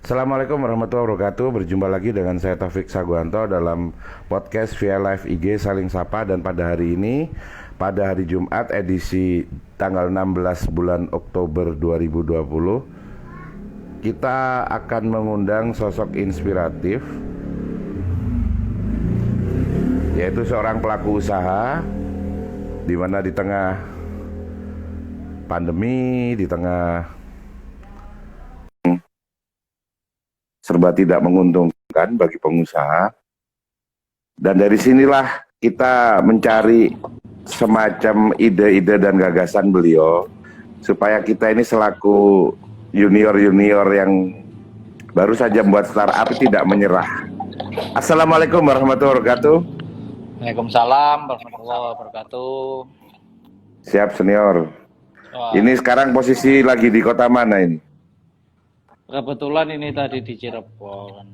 Assalamualaikum warahmatullahi wabarakatuh. Berjumpa lagi dengan saya Taufik Saguanto dalam podcast via live IG Saling Sapa. Dan pada hari ini, pada hari Jumat edisi tanggal 16 bulan Oktober 2020, kita akan mengundang sosok inspiratif, yaitu seorang pelaku usaha, di mana di tengah pandemi, di tengah serba tidak menguntungkan bagi pengusaha. Dan dari sinilah kita mencari semacam ide-ide dan gagasan beliau, supaya kita ini selaku junior-junior yang baru saja membuat startup tidak menyerah. Assalamualaikum warahmatullahi wabarakatuh. Waalaikumsalam warahmatullahi wabarakatuh. Siap senior. Wah, Ini sekarang posisi lagi di kota mana ini? kebetulan ini tadi di Cirebon.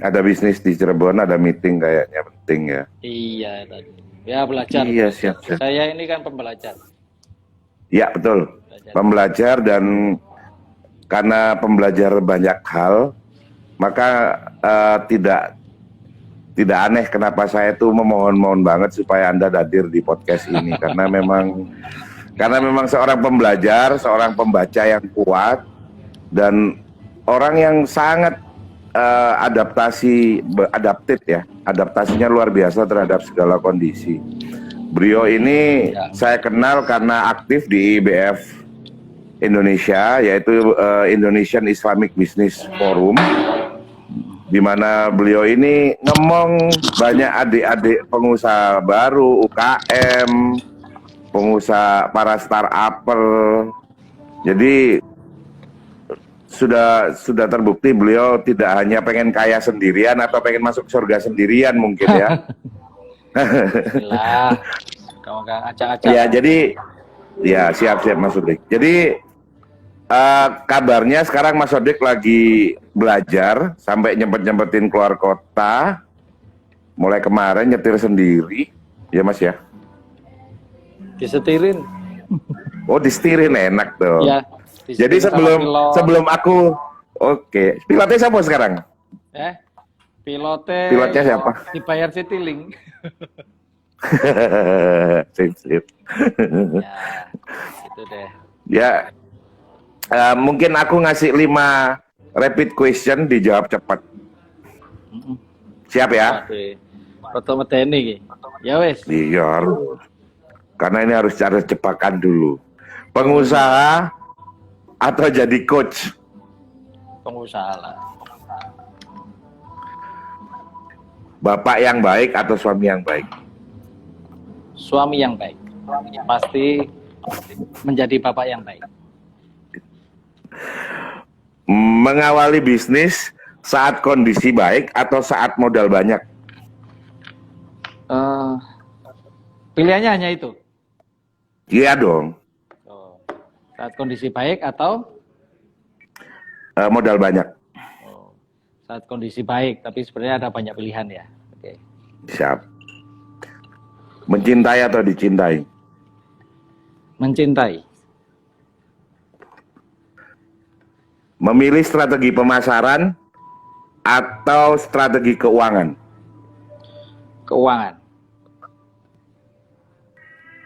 Ada bisnis di Cirebon, ada meeting kayaknya penting ya. Iya tadi. Ya belajar. Iya siap. Saya ini kan pembelajar. Ya betul. Pembelajar, dan karena pembelajar banyak hal, maka tidak aneh kenapa saya tuh memohon-mohon banget supaya Anda hadir di podcast ini. Karena memang seorang pembelajar, seorang pembaca yang kuat, dan orang yang sangat adaptif ya. Adaptasinya luar biasa terhadap segala kondisi. Beliau ini saya kenal karena aktif di IBF Indonesia, yaitu Indonesian Islamic Business Forum, di mana beliau ini ngomong banyak adik-adik pengusaha baru, UKM, pengusaha, para startupper. Jadi sudah terbukti beliau tidak hanya pengen kaya sendirian atau pengen masuk surga sendirian mungkin ya. Bismillah. Kamu kan acak-acak. Ya, jadi ya siap Mas Sodik. Jadi kabarnya sekarang Mas Sodik lagi belajar sampai nyempet-nyempetin keluar kota. Mulai kemarin nyetir sendiri, ya Mas ya. Disetirin. Oh, disetirin enak tuh. Ya. Jadi sebelum aku pilotnya siapa sekarang? Pilotnya siapa? Dibayar Citylink. Sip. Ya, itu deh. Ya, mungkin aku ngasih 5 rapid question, dijawab cepat. Siap ya? Foto medeni. Ya wes. Iya. Karena ini harus cara jebakan dulu. Pengusaha atau jadi coach? Pengusaha lah. Bapak yang baik atau suami yang baik? Suami yang baik. Pasti menjadi bapak yang baik. Mengawali bisnis saat kondisi baik atau saat modal banyak? Pilihannya hanya itu. Iya dong. Saat kondisi baik atau modal banyak? Saat kondisi baik, tapi sebenarnya ada banyak pilihan ya. Oke. Siap. Mencintai atau dicintai? Mencintai. Memilih strategi pemasaran atau strategi keuangan? Keuangan.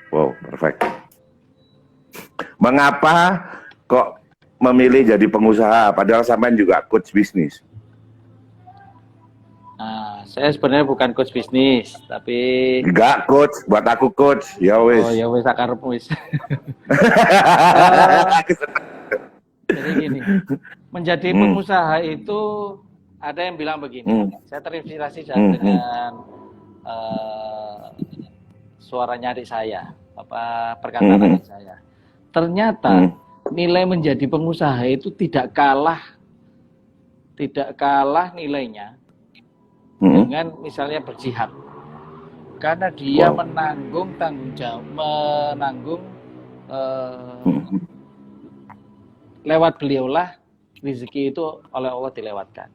Wow, perfect. Mengapa kok memilih jadi pengusaha padahal sampean juga coach bisnis? Nah, saya sebenarnya bukan coach bisnis, tapi Enggak coach, buat aku coach. Ya wis. oh ya wis akarepmu wis. Jadi gini, menjadi pengusaha itu ada yang bilang begini. Saya terinspirasi dengan suaranya adik saya, perkataan adik saya. Ternyata nilai menjadi pengusaha itu tidak kalah nilainya dengan misalnya berjihad, karena dia menanggung tanggung jawab, lewat beliaulah rezeki itu oleh Allah dilewatkan.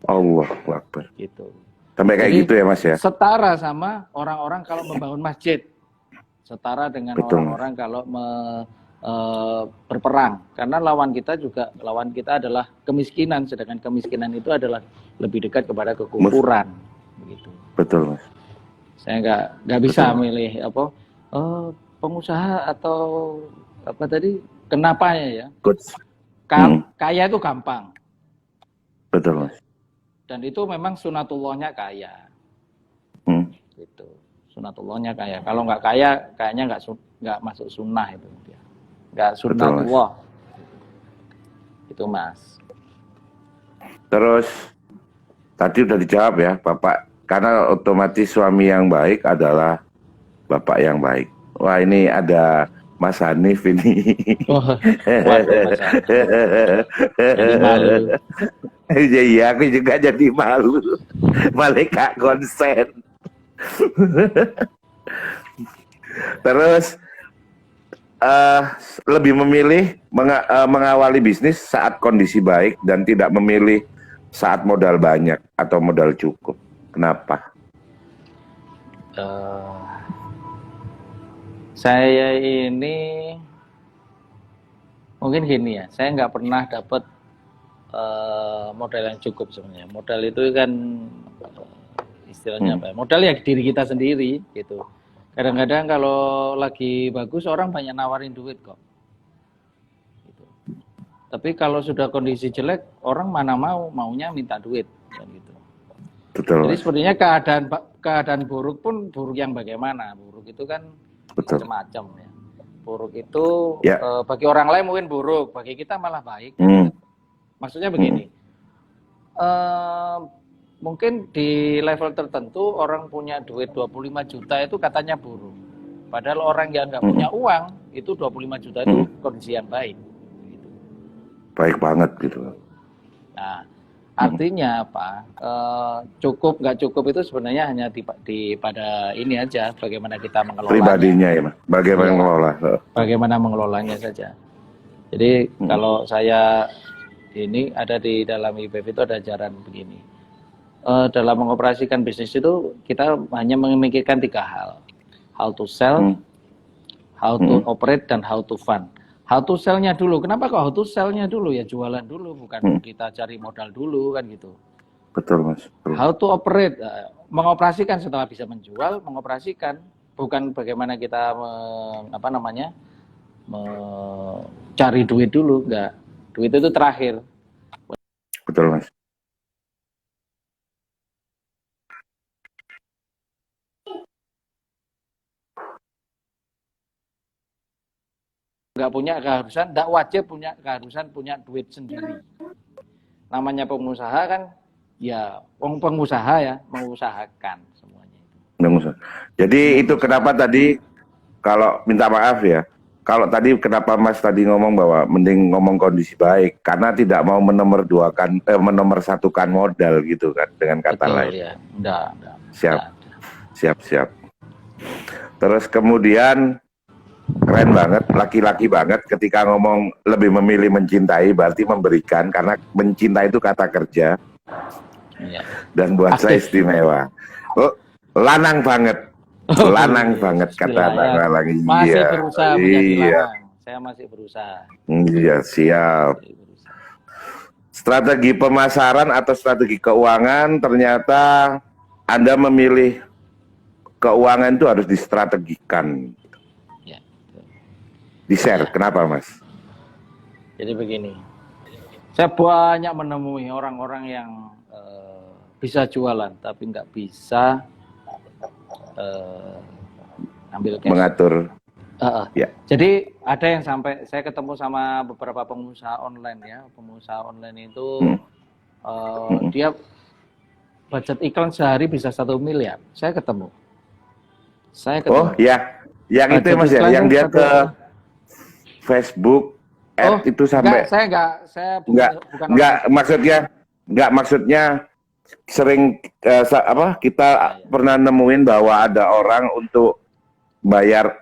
Allah Akbar. Gitu. Sampai kayak Jadi, gitu ya Mas ya? Setara sama orang-orang kalau membangun masjid. Setara dengan orang-orang kalau berperang, karena lawan kita adalah kemiskinan, sedangkan kemiskinan itu adalah lebih dekat kepada kekufuran, begitu. Betul, Mas. Saya nggak bisa Betul. milih pengusaha atau apa tadi, kenapa ya? Good. Hmm, Kaya itu gampang, betul, Mas. dan itu memang sunatullahnya kaya, Hmm, gitu. Sunatullahnya kaya. Kalau nggak kaya, kayaknya nggak masuk sunnah itu dia. Nggak betul, Mas. sunnatullah. Itu, Mas. Terus tadi udah dijawab ya, Bapak. Karena otomatis suami yang baik adalah Bapak yang baik. Wah, ini ada Mas Hanif ini. Oh, waduh, Mas. Jadi malu. Iya, aku juga jadi malu. Malaikat konsen. Terus lebih memilih mengawali bisnis saat kondisi baik dan tidak memilih saat modal banyak atau modal cukup. Kenapa? Saya ini mungkin gini ya, saya nggak pernah dapat modal yang cukup sebenarnya. Modal itu kan istilahnya apa ya? Modal ya diri kita sendiri gitu. Kadang-kadang kalau lagi bagus orang banyak nawarin duit kok. Gitu. Tapi kalau sudah kondisi jelek orang mana maunya minta duit kan gitu. Betul. Jadi sepertinya keadaan buruk pun buruk yang bagaimana? Buruk itu kan macam-macam ya. Buruk itu ya. Bagi orang lain mungkin buruk, bagi kita malah baik. Maksudnya begini, mungkin di level tertentu orang punya duit 25 juta itu katanya buruk. Padahal orang yang nggak punya uang itu 25 juta itu kondisi yang baik. Gitu. Baik banget gitu. Nah, artinya apa? Cukup nggak cukup itu sebenarnya hanya pada ini aja, bagaimana kita mengelolanya. Pribadinya ya, Mas. Bagaimana mengelola? Bagaimana mengelolanya saja. Jadi kalau saya ini ada di dalam IPF itu ada ajaran begini. Dalam mengoperasikan bisnis itu kita hanya memikirkan 3 hal. How to sell, how to operate, dan how to fund. How to sell-nya dulu. Kenapa kok how to sell-nya dulu? Ya jualan dulu, bukan kita cari modal dulu kan gitu. Betul, Mas. Betul. How to operate, mengoperasikan setelah bisa menjual, mengoperasikan. Bukan bagaimana kita cari duit dulu, enggak. Duit itu terakhir. Betul, Mas. Nggak punya keharusan, nggak wajib punya keharusan punya duit sendiri. Namanya pengusaha kan, ya pengusaha ya, mengusahakan semuanya itu. Jadi itu kenapa tadi, kalau minta maaf ya, kalau tadi kenapa Mas tadi ngomong bahwa mending ngomong kondisi baik, karena tidak mau menomorsatukan modal gitu kan, dengan kata lain. Ya. Enggak. Siap. Terus kemudian keren banget, laki-laki banget ketika ngomong lebih memilih mencintai, berarti memberikan, karena mencintai itu kata kerja. Ya. Dan buat saya istimewa. Lanang banget. Lanang banget kata anak lagi. Masih berusaha menjadi lanang. Saya masih berusaha. Iya, siap. Strategi pemasaran atau strategi keuangan, ternyata Anda memilih keuangan itu harus distrategikan. Ya. Di-share, kenapa Mas? Jadi begini, saya banyak menemui orang-orang yang bisa jualan, tapi nggak bisa ambil cash. Mengatur. Ya. Jadi ada yang sampai saya ketemu sama beberapa pengusaha online ya, pengusaha online itu dia budget iklan sehari bisa 1 miliar. Saya ketemu. Oh ya, yang budget itu Mas ya, yang dia ke Facebook itu sampai. Enggak, maksudnya sering kita pernah nemuin bahwa ada orang untuk bayar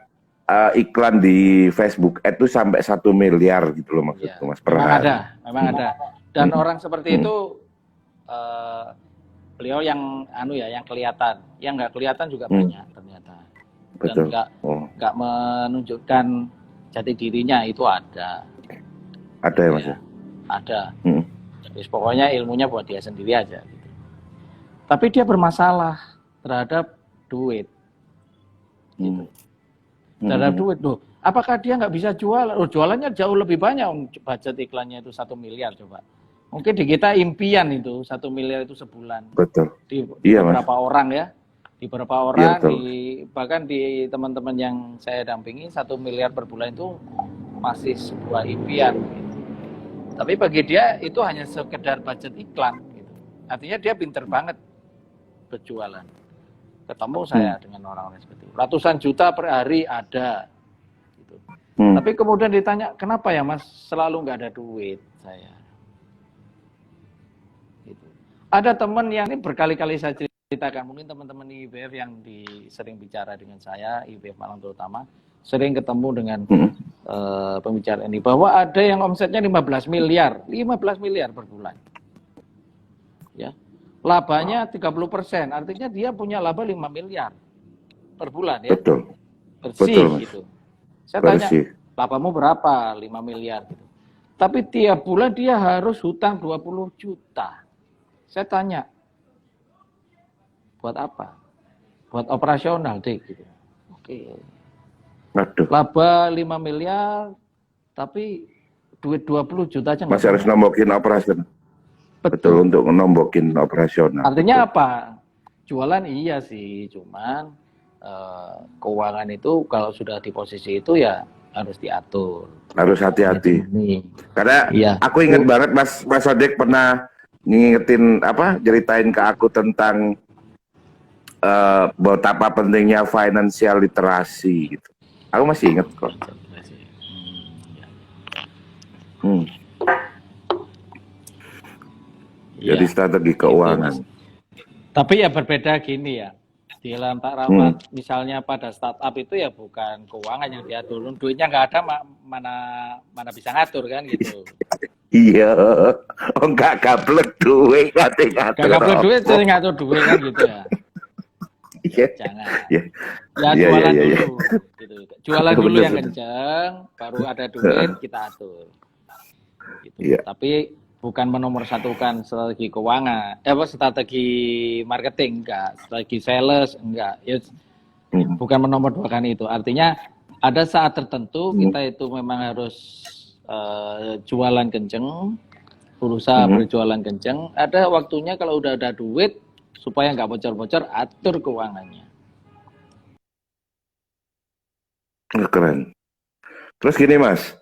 iklan di Facebook itu sampai 1 miliar gitu loh maksudku Mas per hari. Memang ada. Dan orang seperti itu beliau yang yang kelihatan, yang nggak kelihatan juga banyak ternyata. Dan nggak menunjukkan jati dirinya itu ada. Ada ya Mas? Ya, ada. Hmm. Terus pokoknya ilmunya buat dia sendiri aja. Gitu. Tapi dia bermasalah terhadap duit. Gitu. Terhadap duit loh. Apakah dia nggak bisa jual? Oh, jualannya jauh lebih banyak. Budget iklannya itu 1 miliar coba. Mungkin di kita impian itu 1 miliar itu sebulan. Betul. Di Iya, beberapa orang ya. Di beberapa orang, betul. bahkan di teman-teman yang saya dampingi 1 miliar per bulan itu masih sebuah impian. Gitu. Tapi bagi dia itu hanya sekedar budget iklan. Gitu. Artinya dia pinter banget berjualan. Ketemu saya dengan orang-orang seperti itu. Ratusan juta per hari ada. Gitu. Tapi kemudian ditanya, kenapa ya Mas selalu nggak ada duit saya? Gitu. Ada teman yang ini berkali-kali saya ceritakan, mungkin teman-teman IBF yang sering bicara dengan saya, IBF Malang terutama, sering ketemu dengan pembicara ini, bahwa ada yang omsetnya 15 miliar per bulan. Ya. Labanya 30%, artinya dia punya laba 5 miliar per bulan ya. Betul. Bersih Betul, gitu. Saya tanya, Bersih. labamu berapa? 5 miliar gitu. Tapi tiap bulan dia harus hutang 20 juta. Saya tanya, buat apa? Buat operasional deh gitu. Oke. Aduh. Laba 5 miliar, tapi duit 20 juta aja nggak Masih harus nombokin operasional. Betul, untuk nombokin operasional. Artinya apa? Jualan iya sih, cuman keuangan itu kalau sudah di posisi itu ya harus diatur. Harus hati-hati. Karena iya. Aku ingat banget Mas Odek pernah ngingetin ceritain ke aku tentang betapa pentingnya financial literasi gitu. Aku masih ingat kok. Jadi strategi keuangan. Tapi ya berbeda gini ya. Di dalam Pak Rahmat, misalnya pada startup itu ya bukan keuangan yang diatur. Duitnya nggak ada, mana bisa ngatur kan gitu. Iya, enggak gablek duit, ngatur. Nggak gablek duit, sering ngatur duit kan gitu ya. Iya. Jangan. Ya Jualan dulu. Gitu. Jualan dulu yang kencang, baru ada duit kita atur. Gitu. Iya. Tapi bukan menomorsatukan strategi keuangan, strategi marketing enggak, strategi sales enggak. Ya, bukan menomorduakan itu. Artinya ada saat tertentu kita itu memang harus jualan kenceng, berusaha berjualan kenceng. Ada waktunya kalau udah ada duit supaya nggak bocor-bocor, atur keuangannya. Keren. Terus gini Mas,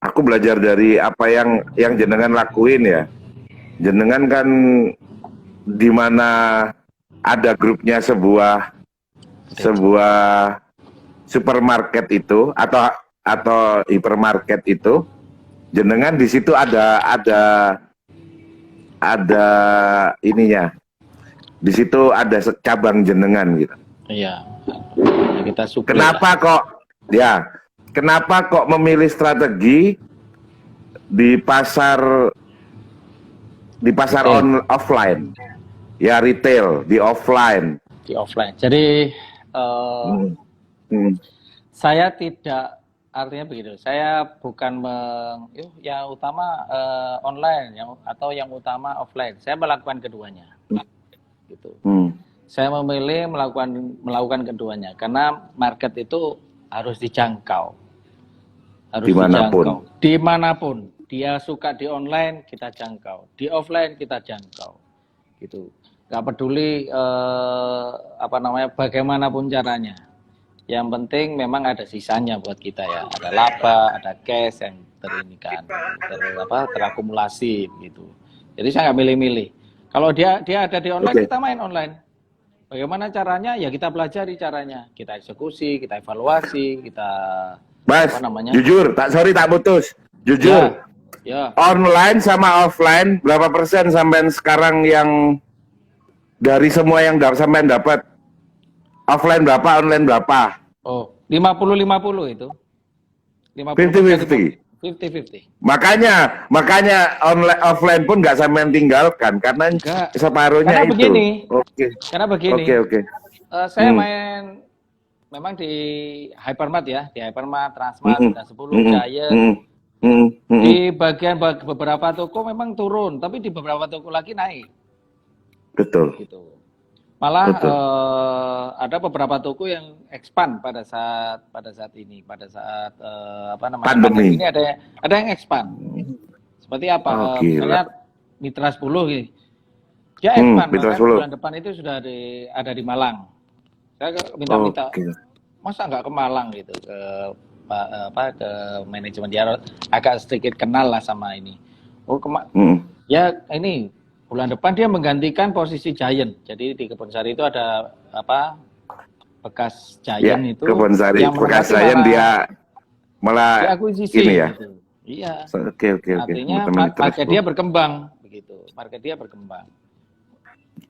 aku belajar dari apa yang jenengan lakuin ya. Jenengan kan di mana ada grupnya sebuah supermarket itu atau hipermarket itu, jenengan di situ ada ininya. Di situ ada cabang jenengan gitu. Iya. Kita supply. Kenapa kok memilih strategi di pasar offline? Ya retail di offline. Di offline. Jadi saya tidak, artinya begitu. Saya bukan yang utama online atau yang utama offline. Saya melakukan keduanya. Gitu. Saya memilih melakukan keduanya karena market itu harus dijangkau. Dimanapun dia suka di online kita jangkau, di offline kita jangkau, gitu. Gak peduli bagaimanapun caranya. Yang penting memang ada sisanya buat kita ya, ada laba, ada cash yang terakumulasi gitu. Jadi saya nggak milih-milih. Kalau dia ada di online, kita main online. Bagaimana caranya? Ya kita pelajari caranya, kita eksekusi, kita evaluasi, kita Mas, jujur, tak putus. Jujur. Ya. Online sama offline berapa persen sampai sekarang yang dari semua yang sampai dapat? Offline berapa, online berapa? Oh, 50-50 itu. 50-50. 50-50. Makanya online offline pun nggak sampai tinggalkan karena separuhnya karena itu. Begini. Oke. Karena begini. Oke. Saya main memang di Hypermart ya, di Hypermart, Transmart, Mm-mm. dan 10 Mm-mm. Giant. Mm-mm. Mm-mm. Mm-mm. Di bagian beberapa toko memang turun, tapi di beberapa toko lagi naik Betul, gitu. Malah betul. ada beberapa toko yang expand pada saat ini, pada saat apa namanya pandemi Pandemi. ini ada yang expand. Seperti apa? Oh, Misalnya gila. Mitra 10 gitu. Dia expand, Mitra bahkan 10. bulan depan itu sudah ada di Malang. Saya minta-minta, Oke. masa nggak ke Malang gitu, ke ke manajemen dia agak sedikit kenal lah sama ini. Oh, Mm. ya ini bulan depan dia menggantikan posisi Giant. Jadi di Kebonsari itu ada apa bekas Ya, Giant itu Kebon Sari, yang bekas menempati saya malah dia malah diakuisisi ini ya. gitu. Iya. Oke. Artinya Teman-teman market terus. dia berkembang begitu. Market dia berkembang.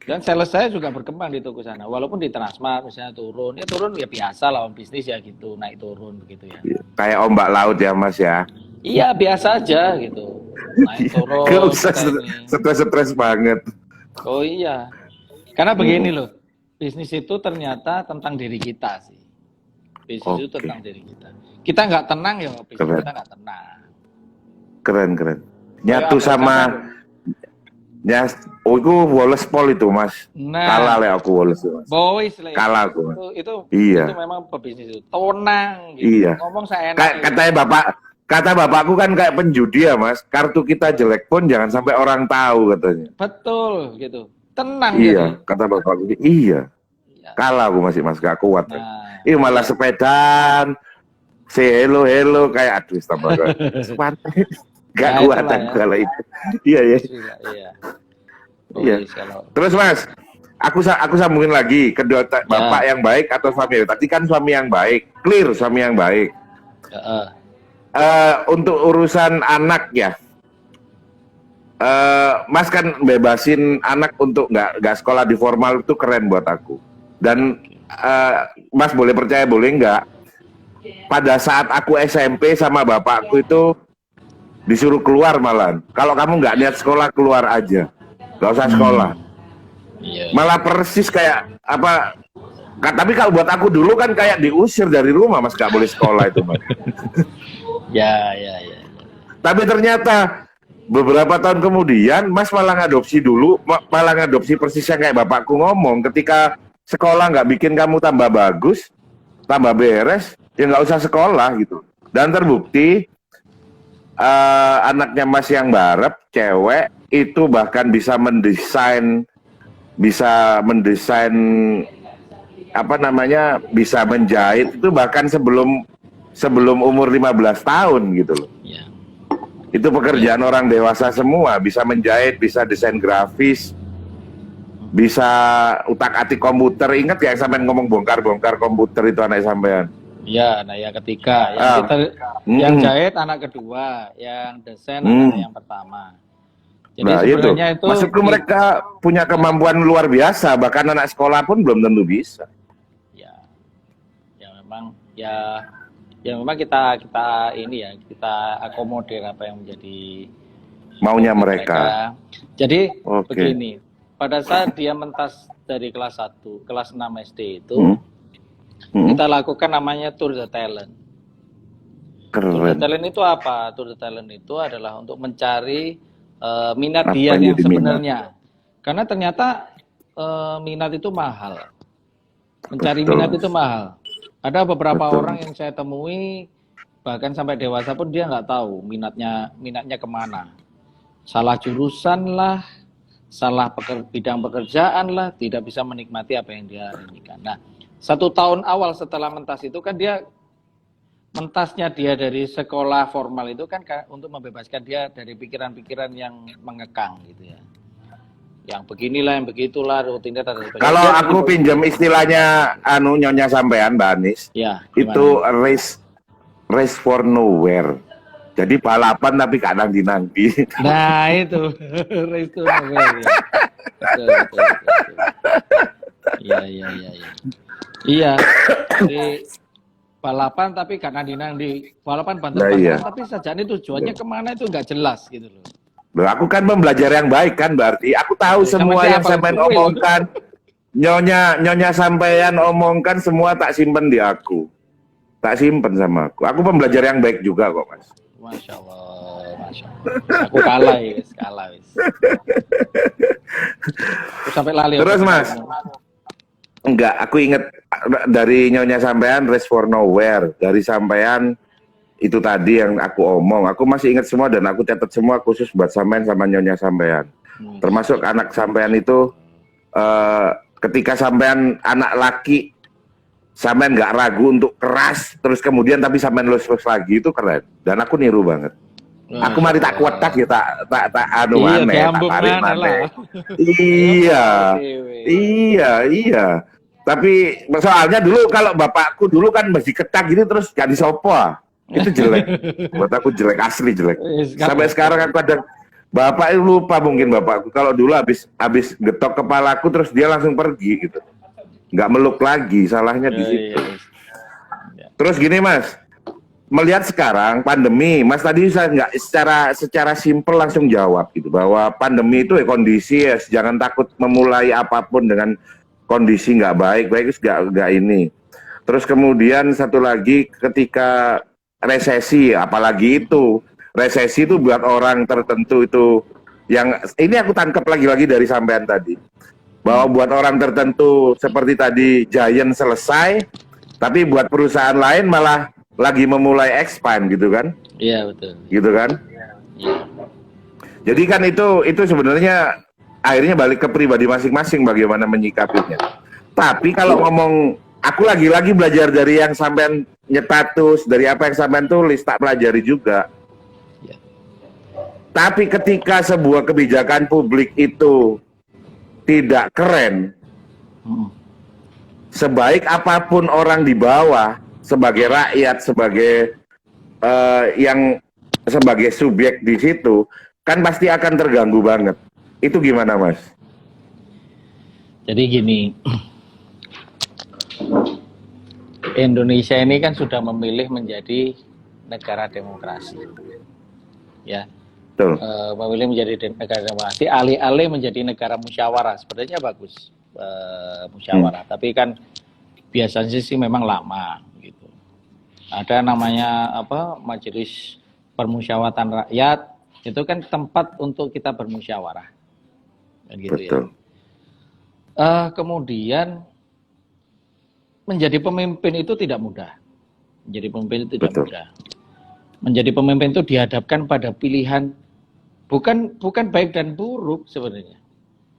Dan sales saya juga berkembang di toko sana. Walaupun di Transmart misalnya turun ya biasa lawan bisnis ya gitu, naik turun begitu ya. Kayak ombak laut ya Mas ya. Iya, biasa aja gitu. Naik turun Gak usah kita ini. stres banget. Oh iya. Karena begini loh. Bisnis itu ternyata tentang diri kita sih. Bisnis itu Oke. tentang diri kita. Kita nggak tenang ya, bisnis Keren. kita nggak tenang. Keren. Nyatu Kayak sama oh itu Wallace Paul itu Mas. Nah, Kalah lah aku Wallace Mas. boys lah. Kalah aku. Itu Iya. itu memang pebisnis itu. Tenang gitu. Iya. Ngomong saya enak. Kata bapakku kan kayak penjudi ya Mas. Kartu kita jelek pun jangan sampai orang tahu katanya. Betul gitu. Tenang Iya, gitu. kata bapakku. Iya. Iya. Kalah aku masih Mas, gak kuat. Nah, Malah sepedaan. Say hello kayak aduh tambah sepatu. Gak Nah, kuat itulah aku ya. kalau itu. Iya. iya. Iya. Boys kalau Terus Mas, aku sambungin lagi kedua bapak yang baik atau suami. Tadi kan suami yang baik, clear suami yang baik. Untuk urusan anak ya, Mas kan bebasin anak untuk nggak sekolah di formal itu keren buat aku. Dan Mas boleh percaya boleh nggak? Pada saat aku SMP sama bapakku itu disuruh keluar malahan. Kalau kamu nggak niat sekolah keluar aja, nggak usah sekolah. iya. Malah persis kayak apa? Tapi kalau buat aku dulu kan kayak diusir dari rumah Mas, nggak boleh sekolah itu Mas. Ya. Tapi ternyata beberapa tahun kemudian Mas malah ngadopsi persis yang kayak bapakku ngomong, ketika sekolah nggak bikin kamu tambah bagus, tambah beres, ya nggak usah sekolah gitu. Dan terbukti anaknya Mas yang barep, cewek, itu bahkan bisa mendesain apa namanya, bisa menjahit itu bahkan sebelum umur 15 tahun gitu loh. Ya. Itu pekerjaan orang dewasa semua, bisa menjahit, bisa desain grafis, bisa utak-atik komputer. Ingat ya sampean ngomong bongkar-bongkar komputer itu anak sampean? Iya, nah yang ketiga, yang jahit anak kedua, yang desain anak yang pertama. Jadi Nah sebenarnya itu maksudku mereka punya kemampuan luar biasa, bahkan anak sekolah pun belum tentu bisa. Ya memang kita ini ya, kita akomodir apa yang menjadi Maunya mereka. Jadi Oke. begini, pada saat dia mentas dari kelas 1, kelas 6 SD itu kita lakukan namanya Tour the Talent. Tour the Keren. Talent itu apa? Tour the Talent itu adalah untuk mencari minat Apa dia yang yang jadi sebenarnya. Karena ternyata minat itu mahal. Mencari Betul. minat itu mahal. Ada beberapa Betul. orang yang saya temui bahkan sampai dewasa pun dia nggak tahu minatnya kemana. Salah jurusan lah, salah bidang pekerjaan lah, tidak bisa menikmati apa yang dia inginkan. Nah, 1 tahun awal setelah mentas itu kan mentasnya dia dari sekolah formal itu kan untuk membebaskan dia dari pikiran-pikiran yang mengekang gitu ya. Yang beginilah, yang begitulah, rutinnya dan sebagainya. Kalau aku pinjam istilahnya nyonya sampean Mbak Anis, ya, itu race for nowhere. Jadi balapan tapi kadang dinanti. Nah itu race to nowhere. Betul. Iya. Iya. Jadi balapan tapi karena dinanti, balapan banter-banteran, iya. tapi sajane tujuannya kemana itu nggak jelas gitu loh. Loh, aku kan pembelajar yang baik kan berarti. Aku tahu semua yang siapa? sampean omongkan. nyonya sampean omongkan semua tak simpen di aku. Tak simpen sama aku. Aku pembelajar yang baik juga kok, Mas. Masya Allah, Masya Allah. Aku kalah ya, kalah wis. Aku sampai lali. Terus Mas, enggak, aku inget dari nyonya sampean Race for Nowhere, dari sampean itu tadi yang aku omong, aku masih ingat semua dan aku catat semua khusus buat sampean sama nyonya sampean. Termasuk anak sampean itu ketika sampean anak laki, sampean nggak ragu untuk keras, terus kemudian tapi sampean lulus lagi, itu keren. Dan aku niru banget. Aku mari tak kuat tak ya tak anu iya, aneh, tak tarik aneh. Iya. Tapi soalnya dulu kalau bapakku dulu kan masih ketak gitu terus gak disopo. Itu jelek. Buat aku jelek, asli jelek. Sampai sekarang aku kadang bapak itu lupa mungkin bapakku. Kalau dulu habis getok kepalaku terus dia langsung pergi gitu. Nggak meluk lagi, salahnya di situ. Terus gini Mas, melihat sekarang pandemi, Mas tadi saya nggak secara simpel langsung jawab gitu bahwa pandemi itu kondisi ya, jangan takut memulai apapun dengan kondisi nggak baik nggak ini. Terus kemudian satu lagi ketika resesi, apalagi itu resesi itu buat orang tertentu itu yang ini aku tangkap lagi dari sampean tadi bahwa buat orang tertentu seperti tadi Giant selesai, tapi buat perusahaan lain malah lagi memulai expand gitu kan? Iya betul. Gitu kan? Iya. Jadi kan itu sebenarnya akhirnya balik ke pribadi masing-masing bagaimana menyikapinya. Tapi kalau ngomong, aku lagi-lagi belajar dari yang sampean nyetatus, dari apa yang sampean tulis, tak pelajari juga. Ya. Tapi ketika sebuah kebijakan publik itu tidak keren, sebaik apapun orang di bawah, sebagai rakyat, sebagai yang sebagai subjek di situ, kan pasti akan terganggu banget. Itu gimana, Mas? Jadi gini, Indonesia ini kan sudah memilih menjadi negara demokrasi, ya. Betul. Memilih menjadi negara demokrasi, alih-alih menjadi negara musyawarah. Sebenarnya bagus musyawarah, tapi kan biasanya sih memang lama gitu. Ada namanya Majelis Permusyawaratan Rakyat, itu kan tempat untuk kita bermusyawarah, gitu. Betul. Ya. Kemudian menjadi pemimpin itu tidak mudah. Menjadi pemimpin itu tidak Betul. mudah. Menjadi pemimpin itu dihadapkan pada pilihan bukan baik dan buruk sebenarnya.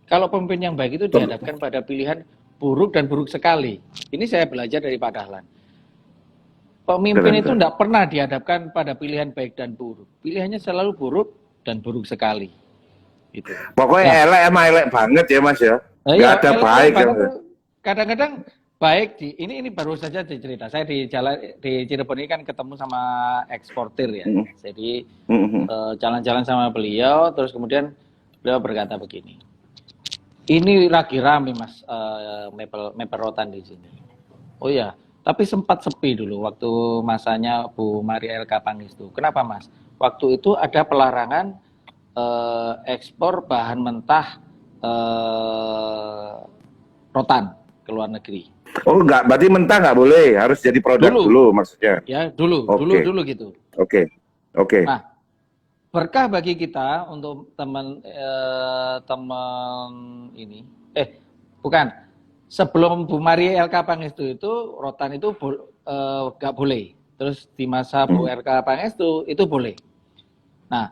Kalau pemimpin yang baik itu dihadapkan pada pilihan buruk dan buruk sekali. Ini saya belajar dari Pak Dahlan. Pemimpin itu tidak pernah dihadapkan pada pilihan baik dan buruk. Pilihannya selalu buruk dan buruk sekali. Gitu. Pokoknya elek sama elek banget ya Mas ya. Nggak ada baik ya. Kadang-kadang baik ini baru saja dicerita. Saya di Cirebon ini kan ketemu sama eksportir ya. Jadi jalan-jalan sama beliau, terus kemudian beliau berkata begini. Ini lagi rame Mas mapel rotan di sini. Oh ya, tapi sempat sepi dulu waktu masanya Bu Maria Elka Pangestu. Kenapa Mas? Waktu itu ada pelarangan ekspor bahan mentah rotan ke luar negeri. Oh enggak, berarti mentah nggak boleh, harus jadi produk dulu maksudnya. Ya dulu gitu. Oke. Nah, berkah bagi kita untuk teman ini. Bukan. Sebelum Bu Maria Elka Pangestu itu rotan itu nggak boleh. Terus di masa Bu Elka Pangestu itu boleh. Nah,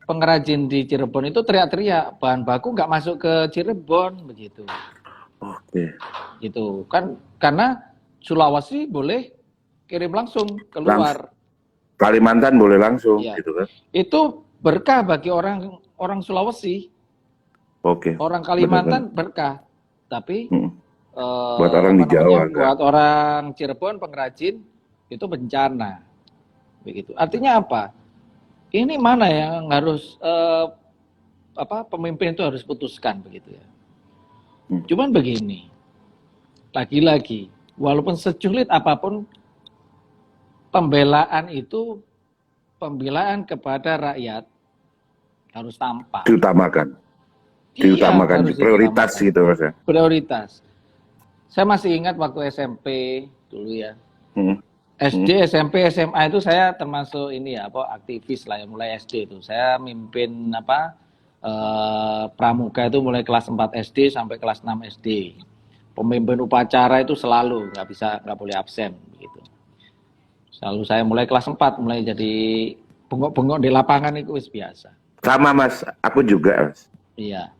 pengrajin di Cirebon itu teriak-teriak bahan baku nggak masuk ke Cirebon begitu. Oke. Gitu kan karena Sulawesi boleh kirim langsung keluar. Kalimantan boleh langsung ya. gitu kan. Itu berkah bagi orang Sulawesi. Oke. Orang Kalimantan berkah. Tapi buat orang di Jawa buat orang Cirebon pengrajin itu bencana. Begitu. Artinya apa? Ini mana yang harus pemimpin itu harus putuskan begitu ya. Cuman begini, lagi-lagi, walaupun seculit apapun, pembelaan kepada rakyat harus tampak. Diutamakan. Iya, diutamakan, harus prioritas diutamakan. gitu Mas ya. Prioritas. Saya masih ingat waktu SMP dulu ya. Hmm. SD, SMP, SMA itu saya termasuk ini ya, apa aktivis lah ya, mulai SD itu. Saya mimpin apa pramuka itu mulai kelas 4 SD sampai kelas 6 SD. Pemimpin upacara itu selalu nggak boleh absen begitu. Selalu saya mulai kelas 4 mulai jadi bengok-bengok di lapangan itu wis biasa. Sama Mas, aku juga Mas. Iya.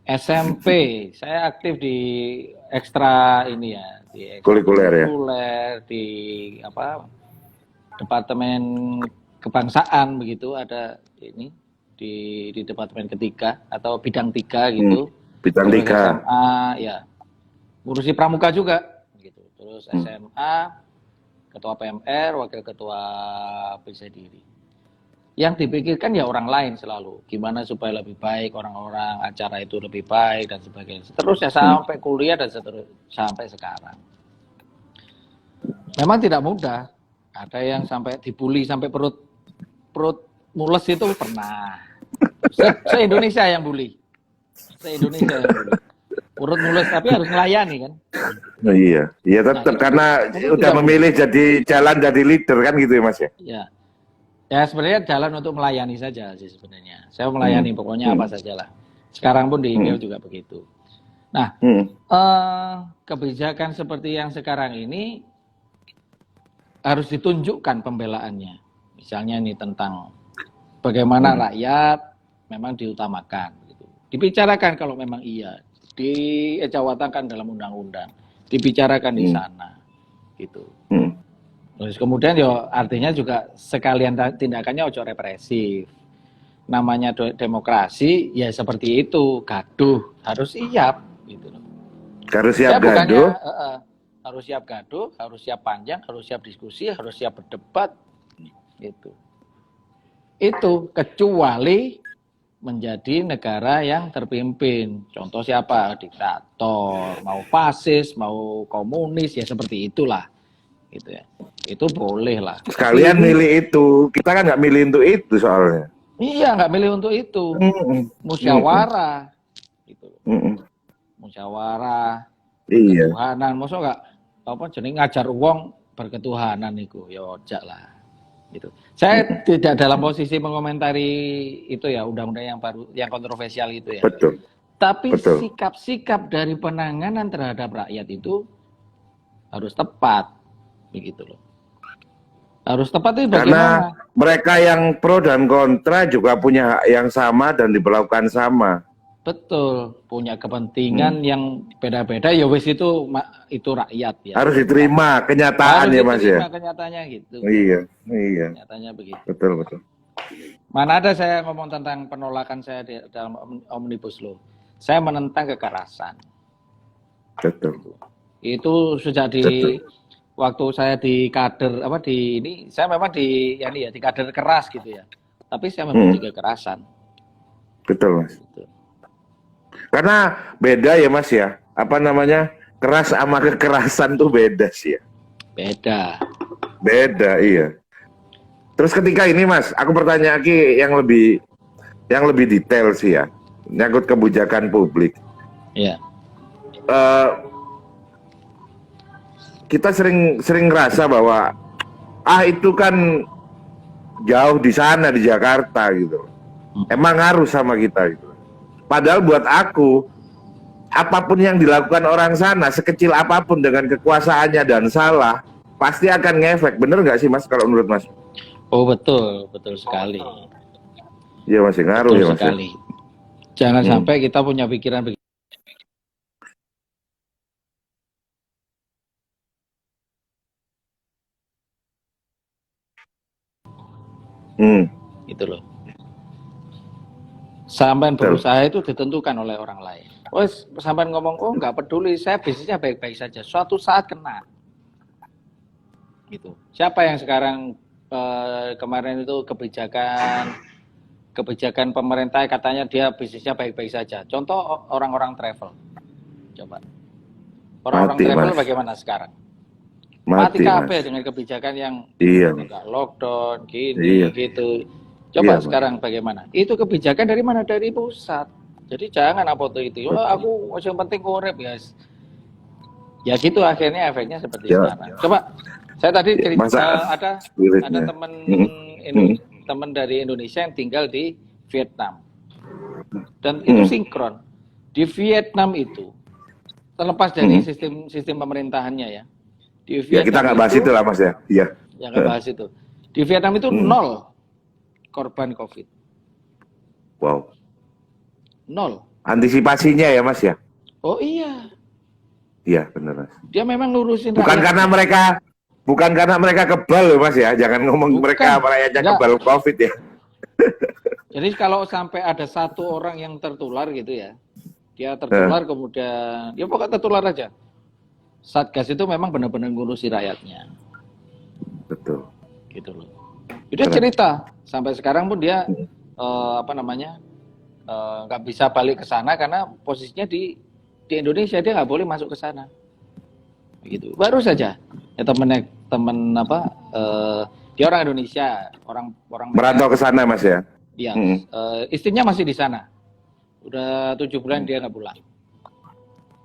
SMP saya aktif di ekstra ini ya, di Kulikuler ya. ekstrakurikuler, di apa departemen kebangsaan begitu, ada ini di departemen ketiga atau bidang 3 gitu. Bidang Terus 3. SMA ya ngurusi pramuka juga gitu. Terus SMA ketua PMR, wakil ketua PCI Diri. Yang dipikirkan ya orang lain selalu, gimana supaya lebih baik orang-orang, acara itu lebih baik dan sebagainya. Seterusnya sampai kuliah dan seterusnya sampai sekarang. Memang tidak mudah. Ada yang sampai dibully sampai perut mules itu pernah. Se-Indonesia yang bully. Se-Indonesia yang bully. Perut mules tapi harus melayani kan. Oh, iya, iya tetap karena udah memilih jadi jalan jadi leader kan gitu ya Mas ya. Iya. Ya sebenarnya jalan untuk melayani saja sih sebenarnya. Saya melayani pokoknya apa sajalah. Sekarang pun di email juga begitu. Nah, kebijakan seperti yang sekarang ini harus ditunjukkan pembelaannya. Misalnya ini tentang bagaimana rakyat memang diutamakan. Gitu. Dibicarakan kalau memang iya. Diejawatakan dalam undang-undang. Dibicarakan di sana. Gitu. Terus kemudian ya artinya juga sekalian tindakannya ojo represif. Namanya demokrasi ya seperti itu, gaduh harus siap gitu loh. Harus siap gaduh. Harus siap gaduh, harus siap panjang, harus siap diskusi, harus siap berdebat gitu. Itu kecuali menjadi negara yang terpimpin. Contoh siapa? Diktator, mau fasis, mau komunis ya seperti itulah. Gitu ya. Itu boleh lah. Sekalian milih itu, kita kan nggak milih untuk itu soalnya. Iya, nggak milih untuk itu. Musyawarah, gitu. Musyawarah, ketuhanan. Masa nggak apa jenis ngajar uang berketuhanan itu, ya ojak lah. Gitu. Saya tidak dalam posisi mengomentari itu ya undang-undang yang baru, yang kontroversial itu ya. Betul. Tapi sikap-sikap dari penanganan terhadap rakyat itu harus tepat. Begitu loh. Harus tepat itu bagaimana? Karena mereka yang pro dan kontra juga punya hak yang sama dan diperlakukan sama. Betul, punya kepentingan yang beda-beda ya wis itu rakyat ya. Harus diterima kenyataan ya Mas ya. Harus diterima kenyataannya gitu. Iya. Kenyataannya begitu. Betul. Mana ada saya ngomong tentang penolakan saya dalam Omnibus Law. Saya menentang kekerasan. Betul. Itu sejak waktu saya di kader saya memang di kader keras gitu ya. Tapi saya memang juga kekerasan. Betul Mas. Gitu. Karena beda ya Mas ya. Apa namanya? Keras sama kekerasan tuh beda sih ya. Beda iya. Terus ketika ini Mas, aku bertanya lagi yang lebih detail sih ya. Nyangkut kebijakan publik. Iya. Kita sering ngerasa bahwa itu kan jauh di sana di Jakarta gitu. Emang ngaruh sama kita gitu. Padahal buat aku apapun yang dilakukan orang sana sekecil apapun dengan kekuasaannya dan salah pasti akan ngefek. Bener nggak sih Mas kalau menurut Mas? Oh betul sekali. Iya masih ngaruh betul ya Mas. Sekali. Jangan sampai kita punya pikiran begitu. Gitu loh. Sampai berusaha itu ditentukan oleh orang lain. Wes sampai ngomong nggak peduli, saya bisnisnya baik-baik saja. Suatu saat kena. Gitu. Siapa yang sekarang kemarin itu kebijakan pemerintah katanya dia bisnisnya baik-baik saja. Contoh orang-orang travel. Coba. Orang-orang travel bagaimana sekarang? Mati kabeh dengan kebijakan yang enggak lockdown gini gitu. Coba sekarang bagaimana? Itu kebijakan dari mana? Dari pusat. Jadi jangan apa tuh itu. Oh, aku yang penting urip guys. Ya gitu akhirnya efeknya seperti Ya, sekarang. Coba saya tadi cerita masa ada spiritnya. teman Hmm. teman dari Indonesia yang tinggal di Vietnam dan itu sinkron. Di Vietnam itu terlepas dari sistem pemerintahannya ya. Di Ya kita Vietnam nggak bahas itu lah Mas ya. Iya. yang nggak bahas itu. Di Vietnam itu nol korban COVID. Wow. Nol. Antisipasinya ya Mas ya. Oh iya. Iya benar Mas. Dia memang ngurusin Bukan karena mereka kebal loh Mas ya. Jangan ngomong Bukan. mereka rakyatnya Enggak. kebal COVID ya. Jadi kalau sampai ada satu orang yang tertular gitu ya, dia tertular kemudian, ya pokoknya tertular aja. Satgas itu memang benar-benar ngurusi rakyatnya, Betul. gitu loh. Dia cerita sampai sekarang pun dia nggak bisa balik ke sana karena posisinya di Indonesia, dia nggak boleh masuk ke sana. Gitu. Baru saja ya dia orang Indonesia, orang Merantau ke sana Mas ya. Iya, istrinya masih di sana. Udah 7 bulan dia nggak pulang.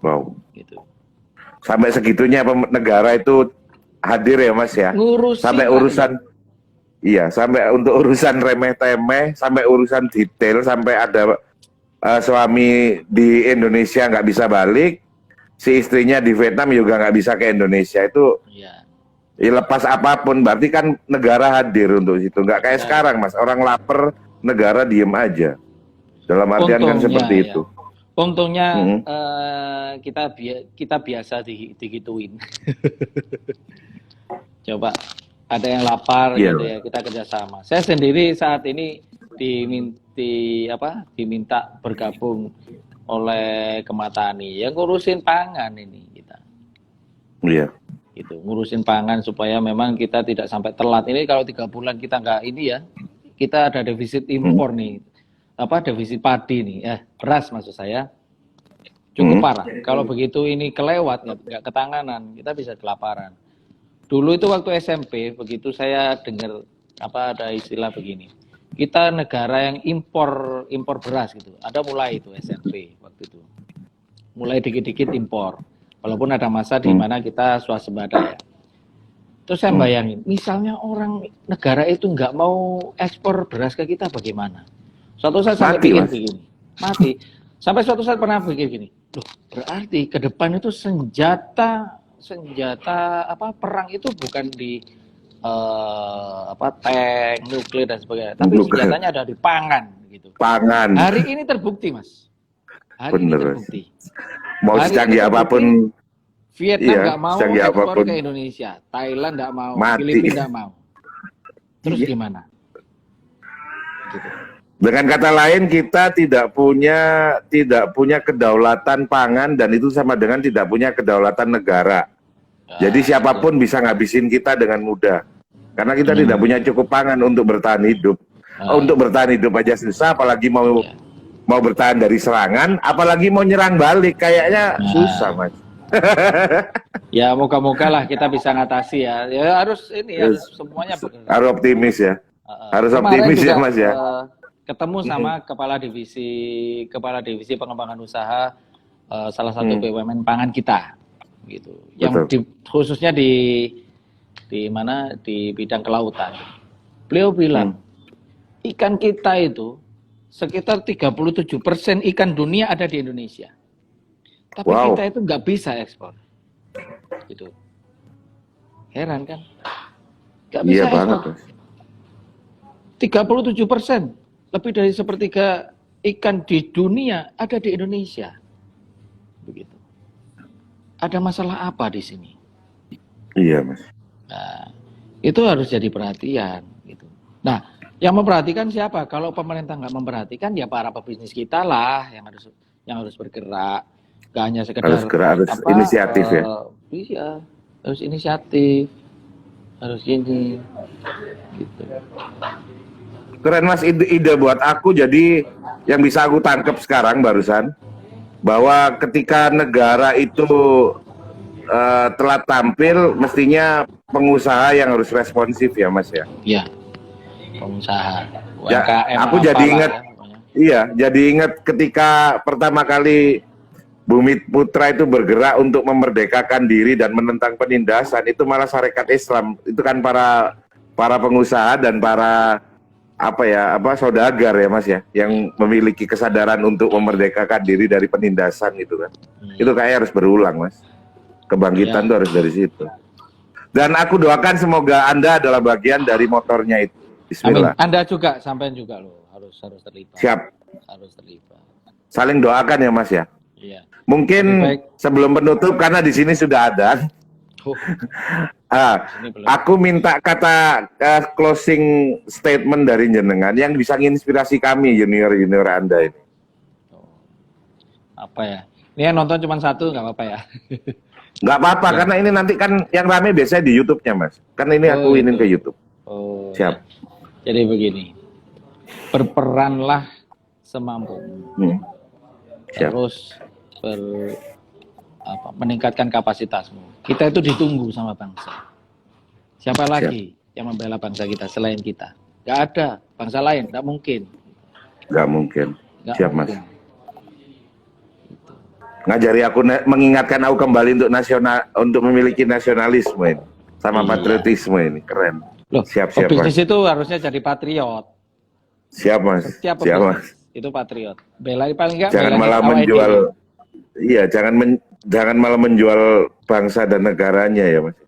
Wow. Gitu. Sampai segitunya negara itu hadir ya Mas ya. Ngurusin sampai urusan iya, sampai untuk urusan remeh-temeh, sampai urusan detail, sampai ada suami di Indonesia nggak bisa balik, si istrinya di Vietnam juga nggak bisa ke Indonesia. Itu Iya. ya, lepas apapun berarti kan negara hadir untuk itu. Nggak kayak sekarang Mas, orang lapar negara diem aja. Dalam artian kan seperti itu. Untungnya kita biasa digituin. Coba ada yang lapar gitu ya, kita kerjasama. Saya sendiri saat ini diminta bergabung oleh Kematani yang ngurusin pangan ini kita. Iya. Gitu, ngurusin pangan supaya memang kita tidak sampai telat. Ini kalau 3 bulan kita nggak ini ya, kita ada defisit impor nih. Defisit padi nih, beras maksud saya. Cukup parah. Kalau begitu ini kelewat, nggak ketanganan, kita bisa kelaparan. Dulu itu waktu SMP, begitu saya dengar ada istilah begini. Kita negara yang impor beras gitu. Ada mulai itu SMP waktu itu. Mulai dikit-dikit impor. Walaupun ada masa di mana kita swasembada ya. Terus saya bayangin, misalnya orang negara itu nggak mau ekspor beras ke kita bagaimana? Suatu saat sampai pikir begini, mati. Sampai suatu saat pernah pikir gini, loh berarti ke depan itu senjata perang itu bukan di tank, nuklir dan sebagainya, tapi senjatanya ada di pangan gitu. Pangan. Hari ini terbukti Mas. Ini terbukti. Mau secanggih apapun. Vietnam nggak mau ekspor ke Indonesia, Thailand nggak mau, Filipina nggak mau. Terus gimana? Gitu. Dengan kata lain kita tidak punya kedaulatan pangan dan itu sama dengan tidak punya kedaulatan negara. Jadi siapapun bisa ngabisin kita dengan mudah. Karena kita tidak punya cukup pangan untuk bertahan hidup. Untuk bertahan hidup aja susah, apalagi mau bertahan dari serangan, apalagi mau nyerang balik, kayaknya susah Mas. Ya moga-moga lah kita bisa ngatasi ya. Ya harus semuanya harus optimis ya. Harus optimis ya Mas ya. Ketemu sama kepala divisi pengembangan usaha salah satu BUMN pangan kita gitu. Yang khususnya di bidang kelautan. Beliau bilang ikan kita itu sekitar 37% ikan dunia ada di Indonesia. Tapi kita itu nggak bisa ekspor. Gitu. Heran kan? Nggak bisa ekspor. 37%. Lebih dari sepertiga ikan di dunia ada di Indonesia. Begitu. Ada masalah apa di sini? Iya, Mas. Nah, itu harus jadi perhatian gitu. Nah, yang memperhatikan siapa? Kalau pemerintah nggak memperhatikan ya para pebisnis kita lah yang harus bergerak. Gak hanya sekedar harus inisiatif ya. Iya, harus inisiatif. Harus ini gitu. Keren Mas, ide buat aku. Jadi yang bisa aku tangkap sekarang barusan bahwa ketika negara itu telat tampil, mestinya pengusaha yang harus responsif ya Mas ya. Iya, pengusaha. Ya, UMKM aku jadi ingat Iya, jadi ingat ketika pertama kali Bumi Putra itu bergerak untuk memerdekakan diri dan menentang penindasan, itu malah Sarekat Islam. Itu kan para pengusaha dan para saudagar ya Mas ya, yang memiliki kesadaran untuk memerdekakan diri dari penindasan itu kan. Itu kayak harus berulang Mas. Kebangkitan itu harus dari situ. Dan aku doakan semoga Anda adalah bagian dari motornya itu. Bismillah. Amin. Anda juga, sampean juga loh, harus terlibat. Siap. Harus terlibat. Saling doakan ya Mas ya. Iya. Mungkin sebelum penutup karena di sini sudah ada. Aku minta kata closing statement dari jenengan yang bisa menginspirasi kami junior Anda ini. Apa ya? Ini yang nonton cuma satu nggak apa-apa ya? Nggak apa-apa karena ini nanti kan yang rame biasanya di YouTube-nya Mas. Kan ini aku ingin ke YouTube. Oh. Siap. Jadi begini, berperanlah semampumu. Siap. Terus meningkatkan kapasitasmu. Kita itu ditunggu sama bangsa. Siapa lagi yang membela bangsa kita selain kita? Gak ada bangsa lain, gak mungkin. Gak mungkin. Siap mungkin. Mas. Ngajari aku mengingatkan aku kembali untuk memiliki nasionalisme ini, sama patriotisme ini, keren. Loh, siap bisnis Mas. itu harusnya jadi patriot. Siap Mas. Siap Mas. Itu patriot. Bela paling enggak. Jangan malah menjual. Iya, jangan malah menjual bangsa dan negaranya ya Mas.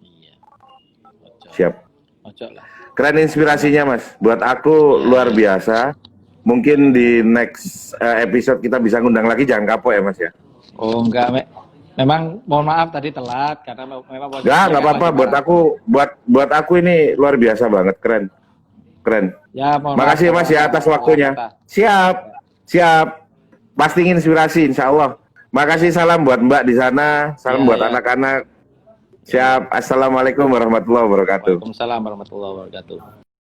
Iya. Siap. Ojo lah. Keren inspirasinya Mas. Buat aku luar biasa. Mungkin di next episode kita bisa ngundang lagi, jangan kapok ya Mas ya. Oh enggak, memang mohon maaf tadi telat karena memang nggak apa-apa. Buat aku ini luar biasa banget, keren. Ya, makasih Mas ya atas waktunya. Siap. Pasti inspirasi insya Allah. Makasih, salam buat Mbak di sana, salam buat anak-anak. Siap. Assalamualaikum warahmatullahi wabarakatuh. Waalaikumsalam warahmatullahi wabarakatuh.